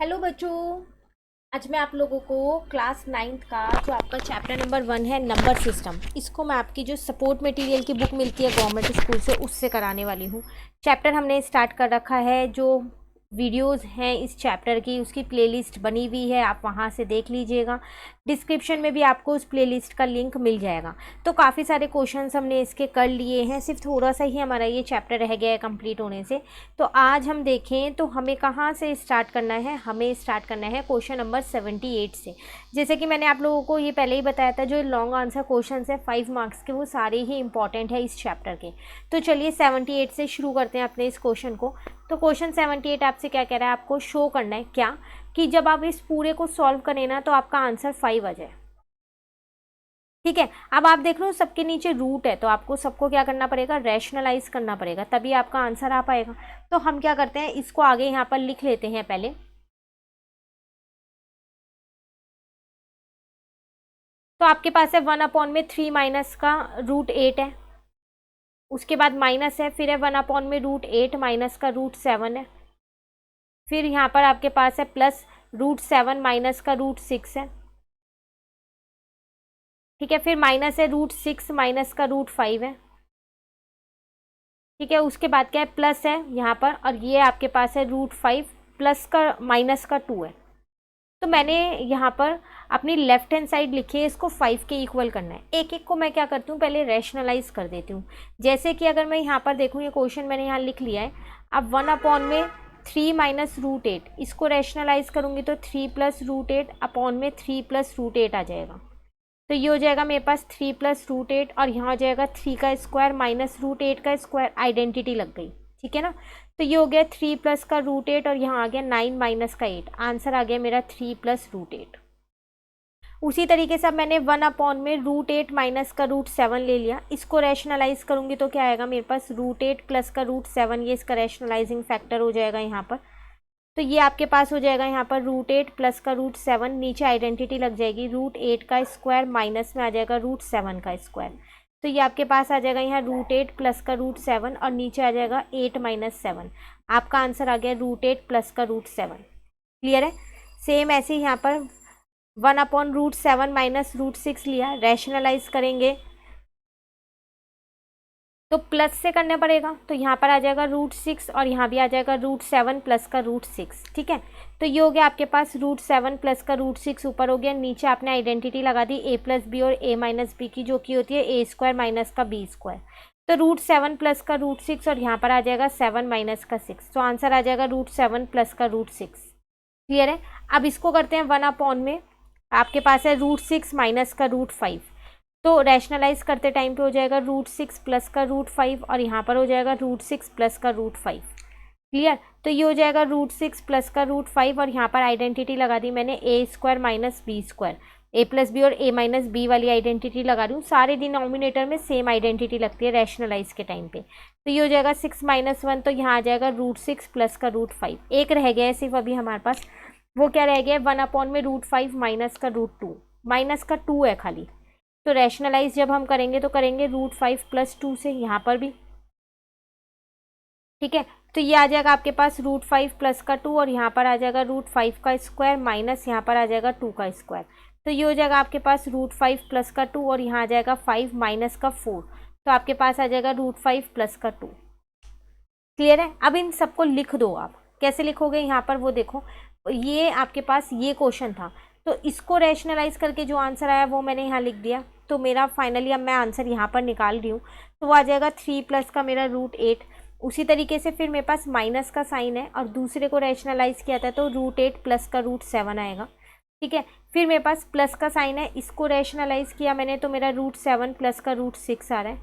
Hello बच्चों। आज मैं आप लोगों को क्लास नाइन्थ का जो आपका चैप्टर नंबर 1 है नंबर सिस्टम, इसको मैं आपकी जो सपोर्ट मटेरियल की बुक मिलती है गवर्नमेंट स्कूल से उससे कराने वाली हूँ। चैप्टर हमने स्टार्ट कर रखा है। जो वीडियोस हैं इस चैप्टर की उसकी प्लेलिस्ट बनी हुई है, आप वहाँ से देख लीजिएगा। डिस्क्रिप्शन में भी आपको उस प्लेलिस्ट का लिंक मिल जाएगा। तो काफ़ी सारे क्वेश्चंस हमने इसके कर लिए हैं, सिर्फ थोड़ा सा ही हमारा ये चैप्टर रह गया है कंप्लीट होने से। तो आज हम देखें तो हमें कहाँ से स्टार्ट करना है, हमें स्टार्ट करना है क्वेश्चन नंबर 78 से। जैसे कि मैंने आप लोगों को ये पहले ही बताया था, जो लॉन्ग आंसर क्वेश्चन है 5 मार्क्स के, वो सारे ही इंपॉर्टेंट है इस चैप्टर के। तो चलिए 78 से शुरू करते हैं अपने इस क्वेश्चन को। तो क्वेश्चन 78 आपसे क्या कह रहा है, आपको शो करना है क्या कि जब आप इस पूरे को सॉल्व करें ना तो आपका आंसर 5 आ जाए। ठीक है, अब आप देख लो सबके नीचे रूट है, तो आपको सबको क्या करना पड़ेगा, रैशनलाइज करना पड़ेगा, तभी आपका आंसर आ पाएगा। तो हम क्या करते हैं, इसको आगे यहाँ पर लिख लेते हैं पहले। तो आपके पास है 1/3 माइनस का √8 है, उसके बाद माइनस है, फिर है 1/√8 माइनस का √7 है, फिर यहाँ पर आपके पास है प्लस √7 माइनस का √6 है। ठीक है, फिर माइनस है √6 माइनस का √5 है। ठीक है, उसके बाद क्या है, प्लस है यहाँ पर, और ये आपके पास है √5 प्लस का माइनस का 2 है। तो मैंने यहाँ पर अपनी लेफ्ट हैंड साइड लिखी है, इसको 5 के इक्वल करना है। एक एक को मैं क्या करती हूँ, पहले रैशनलाइज कर देती हूँ। जैसे कि अगर मैं यहाँ पर देखूँ, ये क्वेश्चन मैंने यहाँ लिख लिया है। अब 1/3 माइनस √8, इसको रैशनलाइज करूँगी तो 3 प्लस √8 अपॉन में 3 प्लस √8 आ जाएगा। तो ये हो जाएगा मेरे पास 3 प्लस √8, और यहाँ हो जाएगा 3 का स्क्वायर माइनस √8 का स्क्वायर, आइडेंटिटी लग गई। ठीक है ना। तो ये हो गया 3 प्लस का √8, और यहाँ आ गया 9 माइनस का 8, आंसर आ गया मेरा 3 प्लस √8। उसी तरीके से अब मैंने 1/√8 माइनस का √7 ले लिया, इसको रैशनलाइज करूंगी तो क्या आएगा मेरे पास, √8 प्लस का √7, ये इसका रैशनलाइजिंग फैक्टर हो जाएगा यहाँ पर। तो ये आपके पास हो जाएगा यहाँ पर √8 प्लस का √7, नीचे आइडेंटिटी लग जाएगी, √8 का स्क्वायर माइनस में आ जाएगा √7 का स्क्वायर। तो ये आपके पास आ जाएगा यहाँ √8 प्लस का √7, और नीचे आ जाएगा 8 माइनस 7। आपका आंसर आ गया √8 प्लस का √7। क्लियर है। सेम ऐसे ही यहाँ पर 1/√7 माइनस √6 लिया, रैशनलाइज करेंगे तो प्लस से करना पड़ेगा, तो यहाँ पर आ जाएगा √6, और यहाँ भी आ जाएगा √7 प्लस का √6। ठीक है, तो ये हो गया आपके पास √7 प्लस का √6 ऊपर हो गया, नीचे आपने आइडेंटिटी लगा दी a प्लस बी और a माइनस बी की, जो कि होती है a स्क्वायर माइनस का b स्क्वायर। तो √7 प्लस का √6, और यहाँ पर आ जाएगा 7 माइनस का 6, तो आंसर आ जाएगा √7 प्लस का √6। क्लियर है। अब इसको करते हैं 1 में, आपके पास है √6 माइनस का √5, तो रैशनलाइज करते टाइम पे हो जाएगा √6 प्लस का √5, और यहाँ पर हो जाएगा √6 प्लस का √5। क्लियर। तो ये हो जाएगा √6 प्लस का √5, और यहाँ पर आइडेंटिटी लगा दी मैंने a square minus B square, a plus B और a माइनस बी वाली आइडेंटिटी लगा रही हूँ। सारे डिनोमिनेटर में सेम आइडेंटिटी लगती है रैशनलाइज के टाइम पे। तो ये हो जाएगा 6 माइनस 1, तो यहाँ आ जाएगा √6 प्लस का √5। एक रह गया है सिर्फ अभी हमारे पास, वो क्या रह गया है, 1/√5 माइनस का √2, माइनस का 2 है खाली। तो रैशनलाइज जब हम करेंगे तो करेंगे √5 प्लस 2 से, यहाँ पर भी। ठीक है, तो ये आ जाएगा आपके पास √5 प्लस का 2, और यहाँ पर आ जाएगा √5 का स्क्वायर माइनस यहाँ पर आ जाएगा 2 का स्क्वायर। तो ये हो जाएगा आपके पास √5 प्लस का 2, और यहाँ आ जाएगा 5 माइनस का 4, तो आपके पास आ जाएगा √5 प्लस का 2। क्लियर है। अब इन सबको लिख दो। आप कैसे लिखोगे, यहाँ पर वो देखो, ये आपके पास ये क्वेश्चन था, तो इसको रैशनलाइज करके जो आंसर आया वो मैंने यहाँ लिख दिया। तो मेरा फाइनली अब मैं आंसर यहाँ पर निकाल रही हूँ, तो वो आ जाएगा 3 प्लस का मेरा √8। उसी तरीके से फिर मेरे पास माइनस का साइन है, और दूसरे को रैशनलाइज किया था तो √8 प्लस का √7 आएगा। ठीक है, फिर मेरे पास प्लस का साइन है, इसको रैशनलाइज किया मैंने तो मेरा √7 प्लस का √6 आ रहा है।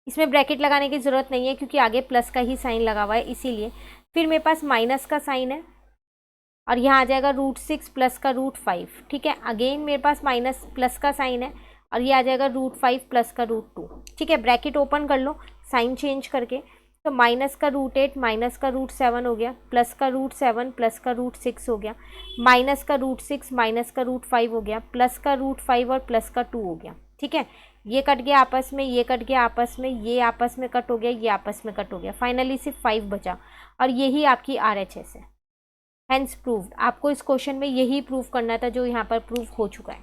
इसमें ब्रैकेट लगाने की ज़रूरत नहीं है क्योंकि आगे प्लस का ही साइन लगा हुआ है, इसीलिए। फिर मेरे पास माइनस का साइन है, और यहाँ आ जाएगा √6 प्लस का √5। ठीक है, अगेन मेरे पास माइनस प्लस का साइन है, और ये आ जाएगा √5 प्लस का √2। ठीक है, ब्रैकेट ओपन कर लो साइन चेंज करके, तो माइनस का √8 माइनस का √7 हो गया, प्लस का √7 प्लस का √6 हो गया, माइनस का √6 माइनस का √5 हो गया, प्लस का √5 और प्लस का 2 हो गया। ठीक है, ये कट गया आपस में, ये कट गया आपस में, ये आपस में कट हो गया, ये आपस में कट हो गया, फाइनली सिर्फ 5 बचा, और यही आपकी RHS है। Hence proved. आपको इस क्वेश्चन में यही प्रूव करना था जो यहाँ पर प्रूव हो चुका है।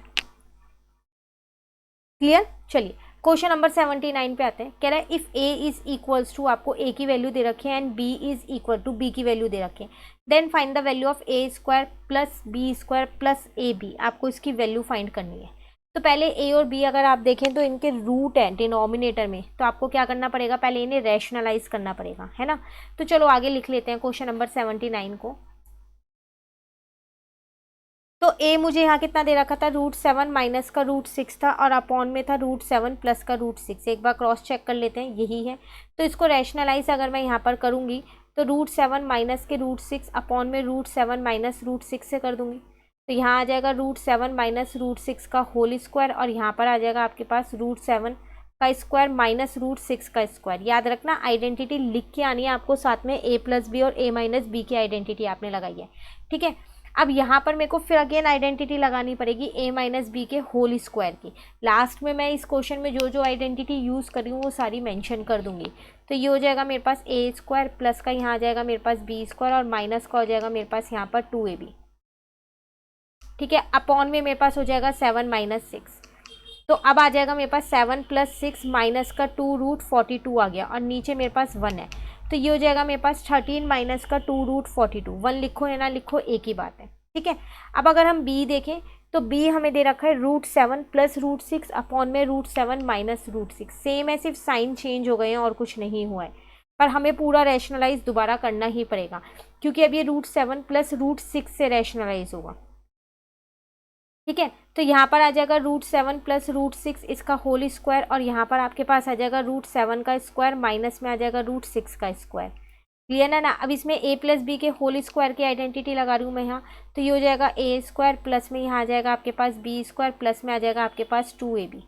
क्लियर। चलिए क्वेश्चन नंबर 79 पे आते हैं। कह रहा है if a is equals to, आपको a की वैल्यू दे रखी है and b is equal to b की वैल्यू दे रखी है, then find the value of a square plus b square plus ab। आपको इसकी वैल्यू फाइंड करनी है। तो पहले a और b अगर आप देखें तो इनके रूट है डिनोमिनेटर में, तो आपको क्या करना पड़ेगा, पहले इन्हें रैशनलाइज करना पड़ेगा, है ना। तो चलो आगे लिख लेते हैं क्वेश्चन नंबर 79 को। तो a मुझे यहाँ कितना दे रखा था, √7 माइनस का √6 था और अपॉन में था √7 प्लस का √6। एक बार क्रॉस चेक कर लेते हैं, यही है। तो इसको रैशनलाइज अगर मैं यहाँ पर करूँगी तो √7 माइनस के √6 अपॉन में √7 माइनस √6 से कर दूँगी। तो यहाँ आ जाएगा √7 माइनस √6 का होल स्क्वायर और यहाँ पर आ जाएगा आपके पास √7 का स्क्वायर माइनस √6 का स्क्वायर। याद रखना आइडेंटिटी लिख के आनी है आपको, साथ में a प्लस बी और a माइनस बी की आइडेंटिटी आपने लगाई है, ठीक है। अब यहाँ पर मेरे को फिर अगेन आइडेंटिटी लगानी पड़ेगी a माइनस बी के होल स्क्वायर की। लास्ट में मैं इस क्वेश्चन में जो जो आइडेंटिटी यूज़ कर रही हूँ वो सारी मेंशन कर दूंगी। तो ये हो जाएगा मेरे पास a स्क्वायर प्लस का यहाँ आ जाएगा मेरे पास b स्क्वायर और माइनस का हो जाएगा मेरे पास यहाँ पर 2ab, ठीक है। अपॉन में मेरे पास हो जाएगा 7 माइनस 6। तो अब आ जाएगा मेरे पास 7 प्लस 6 माइनस का 2√42 आ गया और नीचे मेरे पास 1 है। तो ये हो जाएगा मेरे पास 13 माइनस का 2√42। 1 लिखो या ना लिखो एक ही बात है, ठीक है। अब अगर हम b देखें तो b हमें दे रखा है √7 प्लस √6 अपॉन में √7 माइनस √6। सेम है, सिर्फ साइन चेंज हो गए हैं और कुछ नहीं हुआ है, पर हमें पूरा रैशनलाइज दोबारा करना ही पड़ेगा क्योंकि अब ये √7 प्लस √6 से रैशनलाइज होगा, ठीक है। तो यहाँ पर आ जाएगा √7 प्लस √6 इसका होल स्क्वायर और यहाँ पर आपके पास आ जाएगा √7 का स्क्वायर माइनस में आ जाएगा √6 का स्क्वायर। क्लियर है ना। अब इसमें a प्लस बी के होल स्क्वायर की आइडेंटिटी लगा रही हूँ मैं यहाँ। तो ये हो जाएगा a स्क्वायर प्लस में यहाँ आ जाएगा आपके पास b स्क्वायर प्लस में आ जाएगा आपके पास 2ab,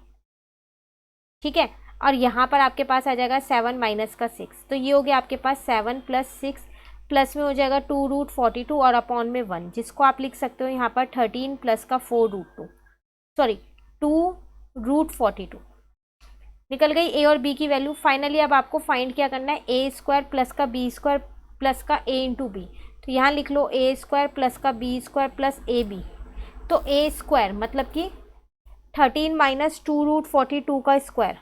ठीक है। और यहाँ पर आपके पास आ जाएगा 7 माइनस का 6। तो ये हो गया आपके पास 7 प्लस 6 प्लस में हो जाएगा 2√42 और अपॉन में 1, जिसको आप लिख सकते हो यहाँ पर 13 प्लस का 4√2, सॉरी 2√42। निकल गई a और b की वैल्यू। फाइनली अब आपको फाइंड क्या करना है, a स्क्वायर प्लस का b स्क्वायर प्लस का a इंटू बी। तो यहाँ लिख लो a स्क्वायर प्लस का b स्क्वायर प्लस ab। तो a स्क्वायर मतलब कि 13 माइनस 2√42 का स्क्वायर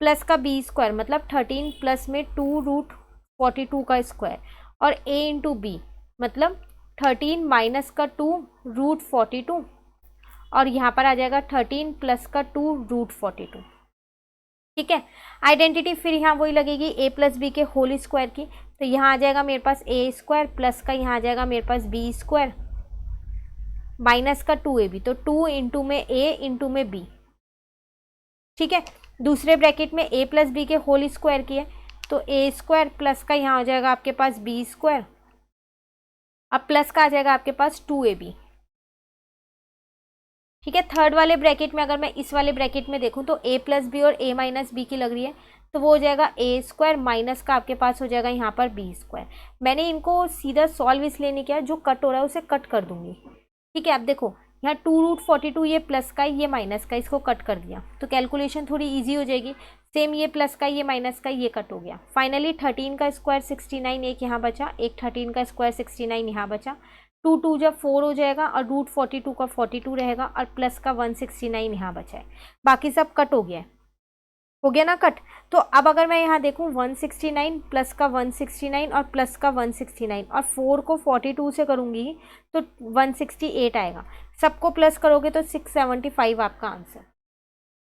प्लस का b स्क्वायर मतलब 13 प्लस में 2√42 का स्क्वायर और a इंटू बी मतलब 13 माइनस का 2√42 और यहाँ पर आ जाएगा 13 प्लस का 2√42, ठीक है। आइडेंटिटी फिर यहाँ वही लगेगी a प्लस बी के होल स्क्वायर की। तो यहाँ आ जाएगा मेरे पास a स्क्वायर प्लस का यहाँ आ जाएगा मेरे पास b स्क्वायर माइनस का 2ab। तो 2 इंटू में a इंटू में b, ठीक है। दूसरे ब्रैकेट में a प्लस बी के होल स्क्वायर की है तो a स्क्वायर प्लस का यहाँ हो जाएगा आपके पास b स्क्वायर, अब प्लस का आ जाएगा आपके पास 2ab, ठीक है। थर्ड वाले ब्रैकेट में अगर मैं इस वाले ब्रैकेट में देखूं तो a प्लस बी और a माइनस बी की लग रही है तो वो हो जाएगा a स्क्वायर माइनस का आपके पास हो जाएगा यहाँ पर b स्क्वायर। मैंने इनको सीधा सॉल्व इसलिए नहीं किया, जो कट हो रहा है उसे कट कर दूंगी, ठीक है। अब देखो यहाँ 2√42 ये प्लस का ये माइनस का, इसको कट कर दिया तो कैलकुलेशन थोड़ी ईजी हो जाएगी। सेम ये प्लस का ये माइनस का ये कट हो गया। फाइनली 13 का स्क्वायर 69 एक यहाँ बचा, एक 13 का स्क्वायर 69 यहाँ बचा। 2 2 जब 4 हो जाएगा और √42 का 42 रहेगा और प्लस का 169 यहाँ बचा है। बाकी सब कट हो गया है, हो गया ना कट। तो अब अगर मैं यहाँ देखूँ 169 प्लस का 169 और प्लस का 169 और 4 को 42 से करूँगी तो 168 आएगा। सबको प्लस करोगे तो 675 आपका आंसर।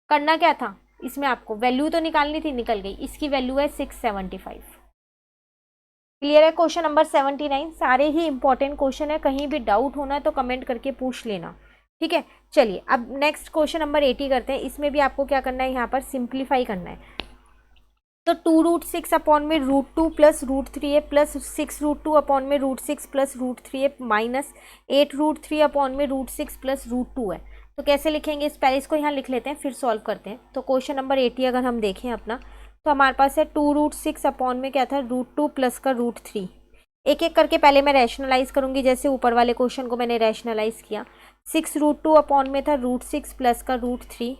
करना क्या था इसमें, आपको वैल्यू तो निकालनी थी, निकल गई। इसकी वैल्यू है 675। क्लियर है। क्वेश्चन नंबर 79 सारे ही इंपॉर्टेंट क्वेश्चन है, कहीं भी डाउट होना है तो कमेंट करके पूछ लेना, ठीक है। चलिए अब नेक्स्ट क्वेश्चन नंबर 80 करते हैं। इसमें भी आपको क्या करना है, यहाँ पर सिंप्लीफाई करना है। तो 2√6 अपॉन में √2 प्लस √3a प्लस 6√2 अपॉन में √6 प्लस √3a माइनस 8√3 अपॉन में √6 प्लस √2 है। तो कैसे लिखेंगे, इस पहले इसको यहाँ लिख लेते हैं फिर सॉल्व करते हैं। तो क्वेश्चन नंबर 80 अगर हम देखें अपना तो हमारे पास है 2√6 अपॉन में क्या था √2 प्लस का √3। एक एक करके पहले मैं रैशनलाइज करूँगी, जैसे ऊपर वाले क्वेश्चन को मैंने रैशनलाइज किया। 6√2 अपॉन में था √6 प्लस का √3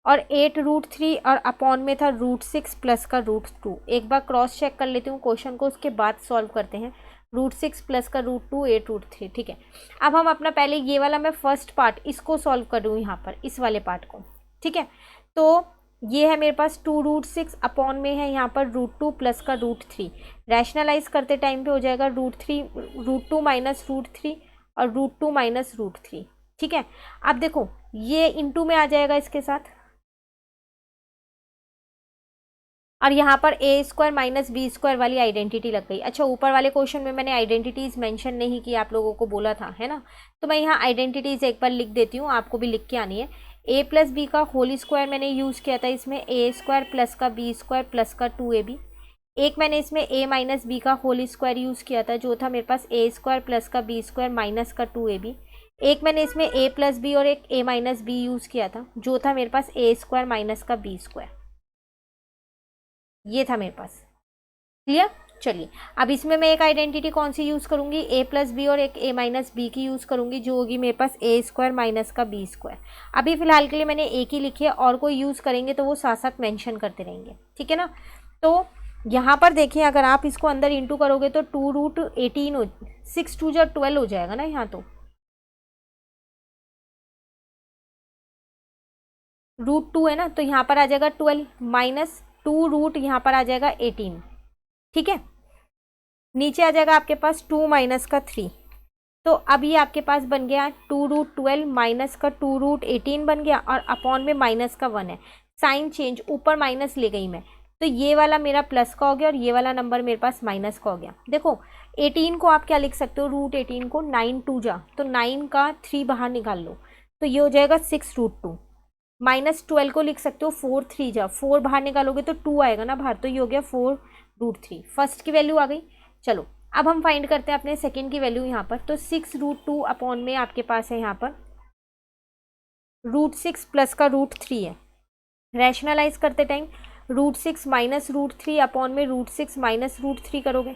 और 8√3 और अपॉन में था √6 प्लस का √2। एक बार क्रॉस चेक कर लेती हूँ क्वेश्चन को, उसके बाद सॉल्व करते हैं। √6 प्लस का √2 8√3। ठीक है, अब हम अपना पहले ये वाला मैं फर्स्ट पार्ट इसको सॉल्व कर रही हूँ यहाँ पर, इस वाले पार्ट को। ठीक है, तो ये है मेरे पास 2√6 अपॉन में है यहाँ पर √2 प्लस का √3। रैशनलाइज करते टाइम पे हो जाएगा √2 माइनस √3 और √2 माइनस √3। ठीक है, अब देखो ये इंटू में आ जाएगा इसके साथ, और यहाँ पर a² माइनस b² वाली आइडेंटिटी लग गई। अच्छा, ऊपर वाले क्वेश्चन में मैंने आइडेंटिटीज मेंशन नहीं की, आप लोगों को बोला था, है ना, तो मैं यहाँ आइडेंटिटीज एक बार लिख देती हूँ, आपको भी लिख के आनी है। a प्लस बी का होल स्क्वायर मैंने यूज़ किया था इसमें, a² प्लस का b² प्लस का 2ab। एक मैंने इसमें a माइनस बी का होल स्क्वायर यूज़ किया था, जो था मेरे पास a² प्लस का b² माइनस का 2ab। एक मैंने इसमें a प्लस बी और एक a माइनस बी यूज़ किया था, जो था मेरे पास a² माइनस का b²। ये था मेरे पास। क्लियर? चलिए, अब इसमें मैं एक आइडेंटिटी कौन सी यूज़ करूंगी, a प्लस बी और एक a माइनस बी की यूज़ करूंगी, जो होगी मेरे पास a² माइनस का b²। अभी फिलहाल के लिए मैंने एक ही लिखी है, और कोई यूज़ करेंगे तो वो साथ साथ मेंशन करते रहेंगे। ठीक है ना, तो यहाँ पर देखिए, अगर आप इसको अंदर इंटू करोगे तो 2√18 हो, 6 2 जा 12 हो जाएगा ना, यहाँ तो √2 है ना, तो यहाँ पर आ जाएगा 12 माइनस 2 रूट यहाँ पर आ जाएगा 18। ठीक है, नीचे आ जाएगा आपके पास 2 माइनस का 3। तो अब ये आपके पास बन गया 2√12 माइनस का 2√18 बन गया, और अपॉन में माइनस का 1 है। साइन चेंज, ऊपर माइनस ले गई मैं, तो ये वाला मेरा प्लस का हो गया और ये वाला नंबर मेरे पास माइनस का हो गया। देखो 18 को आप क्या लिख सकते हो, √18 को 9 2 जा, तो 9 का 3 बाहर निकाल लो, तो ये हो जाएगा 6√2। माइनस 12 को लिख सकते हो 4 3 जा, 4 बाहर निकालोगे तो 2 आएगा ना बाहर, तो ये हो गया 4√3। फर्स्ट की वैल्यू आ गई। चलो अब हम फाइंड करते हैं अपने सेकंड की वैल्यू यहाँ पर, तो 6√2 अपॉन में आपके पास है यहाँ पर √6 प्लस का √3 है। रैशनलाइज करते टाइम √6 माइनस √3 अपॉन में √6 माइनस √3 करोगे।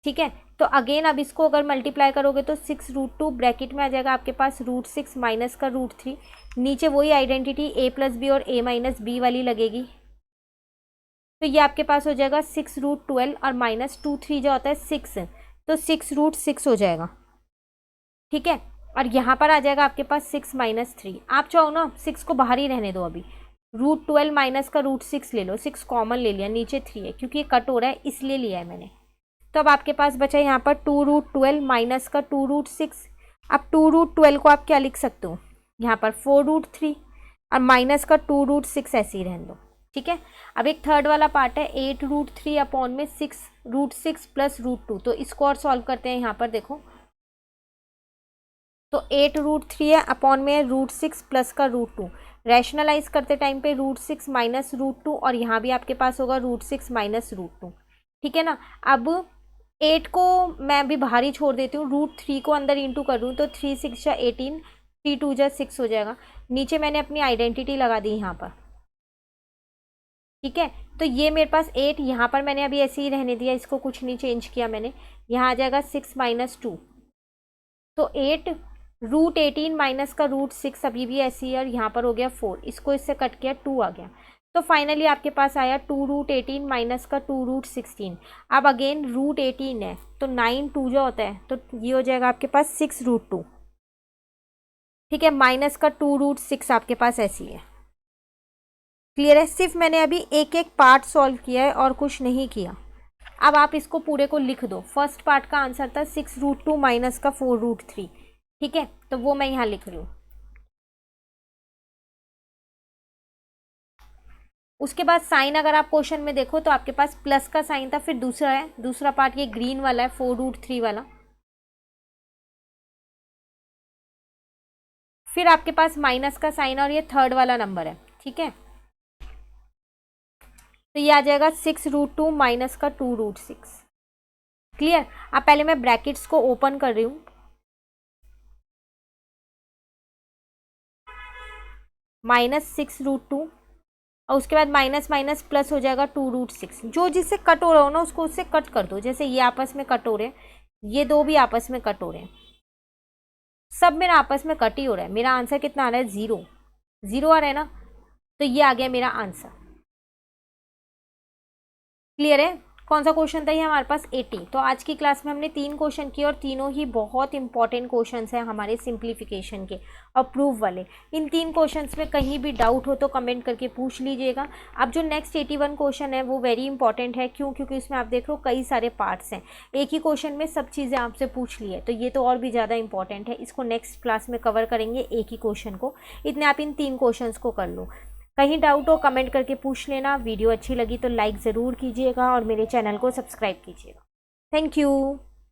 ठीक है, तो अगेन अब इसको अगर मल्टीप्लाई करोगे तो 6√2 ब्रैकेट में आ जाएगा आपके पास √6 माइनस का √3। नीचे वही आइडेंटिटी a प्लस बी और a माइनस बी वाली लगेगी, तो ये आपके पास हो जाएगा 6√12 और माइनस 2 3 जो होता है 6, तो 6√6 हो जाएगा। ठीक है, और यहाँ पर आ जाएगा आपके पास 6 माइनस 3। आप चाहो ना 6 को बाहर ही रहने दो, अभी √12 माइनस का √6 ले लो, 6 कॉमन ले लिया, नीचे 3 है क्योंकि ये कट हो रहा है इसलिए लिया है मैंने। तो अब आपके पास बचा यहाँ पर 2√12 माइनस का 2√6। अब 2√12 को आप क्या लिख सकते हो, यहाँ पर 4√3 और माइनस का 2√6 ऐसे ही रहने दो। ठीक है, अब एक थर्ड वाला पार्ट है 8√3 अपॉन में 6√6 प्लस √2, तो इसको और सॉल्व करते हैं। यहाँ पर देखो, तो 8√3 है अपॉन में √6 प्लस का √2। रैशनलाइज करते टाइम पे √6 माइनस √2, और यहाँ भी आपके पास होगा √6 माइनस √2। ठीक है ना, अब 8 को मैं अभी बाहर ही छोड़ देती हूँ, √3 को अंदर इंटू कर दूँ, तो 3 6 जा 18, 3 2 जा 6 हो जाएगा। नीचे मैंने अपनी आइडेंटिटी लगा दी यहाँ पर। ठीक है, तो ये मेरे पास 8 यहाँ पर मैंने अभी ऐसे ही रहने दिया, इसको कुछ नहीं चेंज किया मैंने। यहाँ आ जाएगा 6 माइनस 2, तो 8 √18 माइनस का √6 अभी भी ऐसे ही है, और यहाँ पर हो गया 4, इसको इससे कट किया 2 आ गया। तो फाइनली आपके पास आया 2√18 माइनस का 2√16। अब अगेन √18 है तो 9 2 जो होता है, तो ये हो जाएगा आपके पास 6√2। ठीक है, माइनस का 2√6 आपके पास ऐसी है। क्लियर है, सिर्फ मैंने अभी एक एक पार्ट सॉल्व किया है और कुछ नहीं किया। अब आप इसको पूरे को लिख दो। फर्स्ट पार्ट का आंसर था 6√2 माइनस का 4√3। ठीक है, तो वो मैं यहाँ लिख रही हूँ। उसके बाद साइन अगर आप क्वेश्चन में देखो तो आपके पास प्लस का साइन था, फिर दूसरा है, दूसरा पार्ट ये ग्रीन वाला है 4√3 वाला, फिर आपके पास माइनस का साइन और ये थर्ड वाला नंबर है। ठीक है, तो ये आ जाएगा 6√2 माइनस का 2√6। क्लियर, अब पहले मैं ब्रैकेट्स को ओपन कर रही हूँ, माइनस 6√2 और उसके बाद माइनस माइनस प्लस हो जाएगा 2√6। जो जिससे कट हो रहा हो ना उसको उससे कट कर दो, जैसे ये आपस में कट हो रहे हैं, ये दो भी आपस में कट हो रहे हैं, सब मेरा आपस में कट ही हो रहा है। मेरा आंसर कितना आ रहा है, 0 0 आ रहा है ना, तो ये आ गया मेरा आंसर। क्लियर है, कौन सा क्वेश्चन था ये हमारे पास 80। तो आज की क्लास में हमने 3 क्वेश्चन किए और तीनों ही बहुत इंपॉर्टेंट क्वेश्चंस हैं हमारे सिंप्लीफिकेशन के और प्रूफ वाले। इन 3 क्वेश्चंस में कहीं भी डाउट हो तो कमेंट करके पूछ लीजिएगा। अब जो नेक्स्ट 81 क्वेश्चन है वो वेरी इंपॉर्टेंट है, क्यों? क्योंकि इसमें आप देख लो कई सारे पार्ट्स हैं, एक ही क्वेश्चन में सब चीज़ें आपसे पूछ ली है, तो ये तो और भी ज़्यादा इंपॉर्टेंट है। इसको नेक्स्ट क्लास में कवर करेंगे एक ही क्वेश्चन को, इतने आप इन 3 क्वेश्चन को कर लो। कहीं डाउट हो कमेंट करके पूछ लेना। वीडियो अच्छी लगी तो लाइक ज़रूर कीजिएगा और मेरे चैनल को सब्सक्राइब कीजिएगा। Thank you.